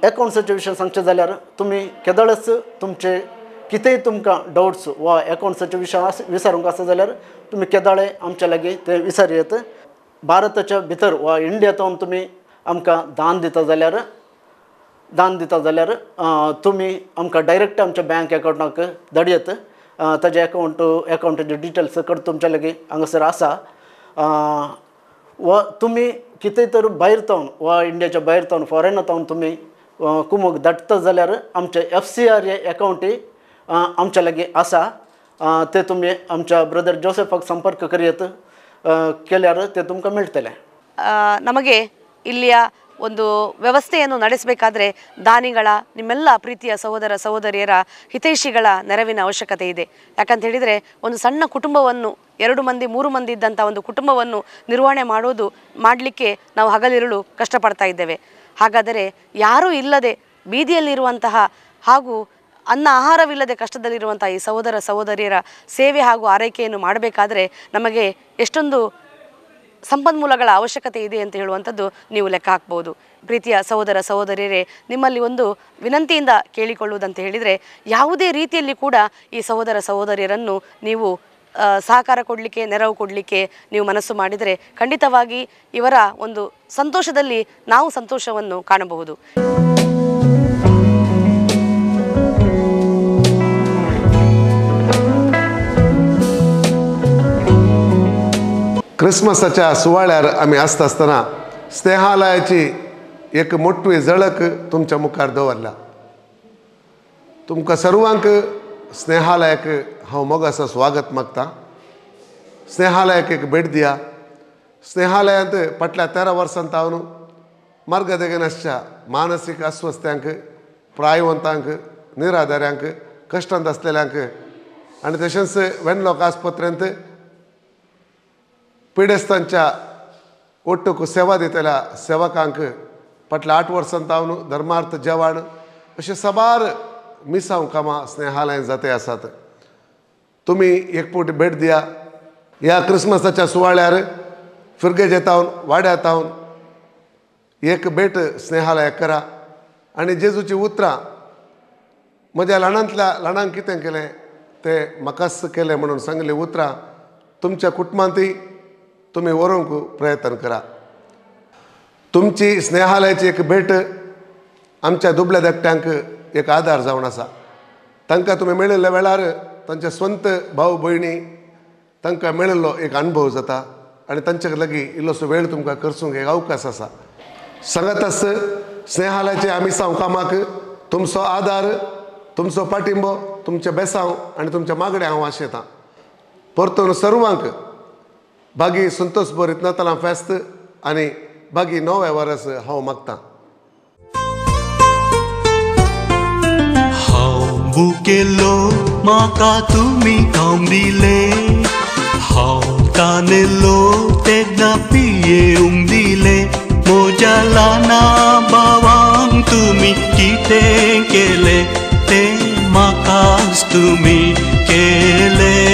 अकाउंट्साच्या विशयी सांगचें जाल्यार तुमी केदळच तुमचे कितेंय तुमकां डावट्स वा अकाउंट्साच्या विशयान विचारूंक आसा जाल्यार तुमी केदाळे आमच्या लागीं ते विचारयेत भारताच्या भितर वा इंडियेंतून तुमी आमकां दान दिता जाल्यार तुमी आमकां डायरेक्ट आमच्या बँक अकाउंटाक धाडयेत ताजे अकाउंटाचे डिटेल्स सकट तुमच्या लागीं हांगासर आसा वा तुमी कितेंय तर भायर तावन वा इंडियाच्या भायर तावन फॉरेनांत तावन तुमी कुमक धाडटा जाल्यार आमचे FCRA अकाउंटय आमच्या लागीं आसा ते तुमी आमच्या ब्रदर जोसेफाक संपर्क करियेत केल्यार ते तुमकां मेळटले ನಮಗೆ ಇಲ್ಲಿಯ ಒಂದು ವ್ಯವಸ್ಥೆಯನ್ನು ನಡೆಸಬೇಕಾದ್ರೆ ದಾನಿಗಳ ನಿಮ್ಮೆಲ್ಲ ಪ್ರೀತಿಯ ಸಹೋದರ ಸಹೋದರಿಯರ ಹಿತೈಷಿಗಳ ನೆರವಿನ ಅವಶ್ಯಕತೆ ಇದೆ. ಯಾಕಂತ ಹೇಳಿದರೆ ಒಂದು ಸಣ್ಣ ಕುಟುಂಬವನ್ನು 2 ಮಂದಿ 3 ಮಂದಿ ಇದ್ದಂಥ ಒಂದು ಕುಟುಂಬವನ್ನು ನಿರ್ವಹಣೆ ಮಾಡಲಿಕ್ಕೆ ನಾವು ಹಗಲಿರುಳು ಕಷ್ಟಪಡ್ತಾ ಇದ್ದೇವೆ. ಹಾಗಾದರೆ ಯಾರೂ ಇಲ್ಲದೆ ಬೀದಿಯಲ್ಲಿರುವಂತಹ ಹಾಗೂ ಅನ್ನ ಆಹಾರವಿಲ್ಲದೆ ಕಷ್ಟದಲ್ಲಿರುವಂಥ ಈ ಸಹೋದರ ಸಹೋದರಿಯರ ಸೇವೆ ಹಾಗೂ ಆರೈಕೆಯನ್ನು ಮಾಡಬೇಕಾದ್ರೆ ನಮಗೆ ಎಷ್ಟೊಂದು ಸಂಪನ್ಮೂಲಗಳ ಅವಶ್ಯಕತೆ ಇದೆ ಅಂತ ಹೇಳುವಂಥದ್ದು ನೀವು ಲೆಕ್ಕ ಹಾಕ್ಬೋದು. ಪ್ರೀತಿಯ ಸಹೋದರ ಸಹೋದರಿಯರೇ, ನಿಮ್ಮಲ್ಲಿ ಒಂದು ವಿನಂತಿಯಿಂದ ಕೇಳಿಕೊಳ್ಳುವುದಂತ ಹೇಳಿದರೆ ಯಾವುದೇ ರೀತಿಯಲ್ಲಿ ಕೂಡ ಈ ಸಹೋದರ ಸಹೋದರಿಯರನ್ನು ನೀವು ಸಹಕಾರ ಕೊಡಲಿಕ್ಕೆ ನೆರವು ಕೊಡಲಿಕ್ಕೆ ನೀವು ಮನಸ್ಸು ಮಾಡಿದರೆ ಖಂಡಿತವಾಗಿ ಇವರ ಒಂದು ಸಂತೋಷದಲ್ಲಿ ನಾವು ಸಂತೋಷವನ್ನು ಕಾಣಬಹುದು. क्रिसमसाच्या सुवाळ्यार आमी आसता आसतना स्नेहालयाची एक मोठी झळक तुमच्या मुखार दवरल्या. तुमकां सर्वांक स्नेहालयाक हांव मोगाचं स्वागत मागता. स्नेहालयाक एक भेट दिया. स्नेहालयांत फाटल्या 13 वर्सांत हांव मार्गदर्शनाच्या मानसीक अस्वस्थ्यांक प्रायवंतांक निराधाऱ्यांक कश्टांत आसलेल्यांक आनी तशेंच वेनलॉक आस्पत्रेंत पिडेस्तांच्या ओट्टूक सेवा दितल्या सेवकांक फाटल्या 8 वर्सांत हांव धर्मार्थ जेवण अशें सबार मिसांव कामां स्नेहालयान जाते आसात. तुमी एक फावटी भेट दिया. ह्या क्रिसमसाच्या सुवाळ्यार फिरगेजेतावन वाड्यातावन एक भेट स्नेहालयाक करा आनी जेजूची उतरां म्हज्या ल्हानांतल्या ल्हानांक कितें केलें तें म्हाकाच केलें म्हणून सांगली उतरां तुमच्या कुटुंबांतय तुम्ही व्हरूंक प्रयत्न करा. तुमची स्नेहालयाची एक भेट आमच्या दुबळ्या धाकट्यांक एक आधार जावन आसा. तांकां तुमी मेळिल्ल्या वेळार तांचे स्वंत भाव भयणी तांकां मेळिल्लो एक अनुभव जाता आनी तांचे लागीं इल्लोसो वेळ तुमकां करसूंक एक अवकाश आसा. सांगातास स्नेहालयाचे आमी साव कामाक तुमचो आदार, तुमचो पाठिंबो, तुमचे बेसांव आनी तुमच्या मागणे हांव आशेतां. परतून सर्वांक बागी संतोष भरीत नातालां फेस्त आनी बागी नवे वर्स हांव मागतां. हांव भुकेलो म्हाका तुमी खावंक दिले, हांव तानेलो तेन्ना पियेवंक दिले. म्हज्या ल्हाना भावांक तुमी कितें केलें तें म्हाकाच तुमी केलें.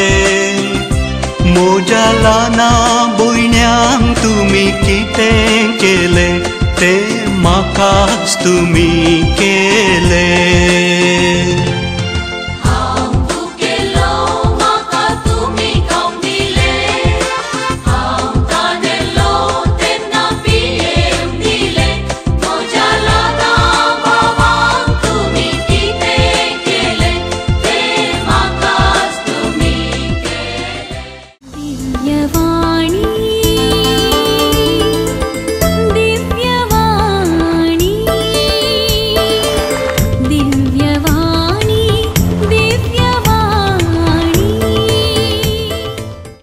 म्हज्या ल्हाना भयण्यांक तुमी कितें केलें तें म्हाकाच तुमी केलें.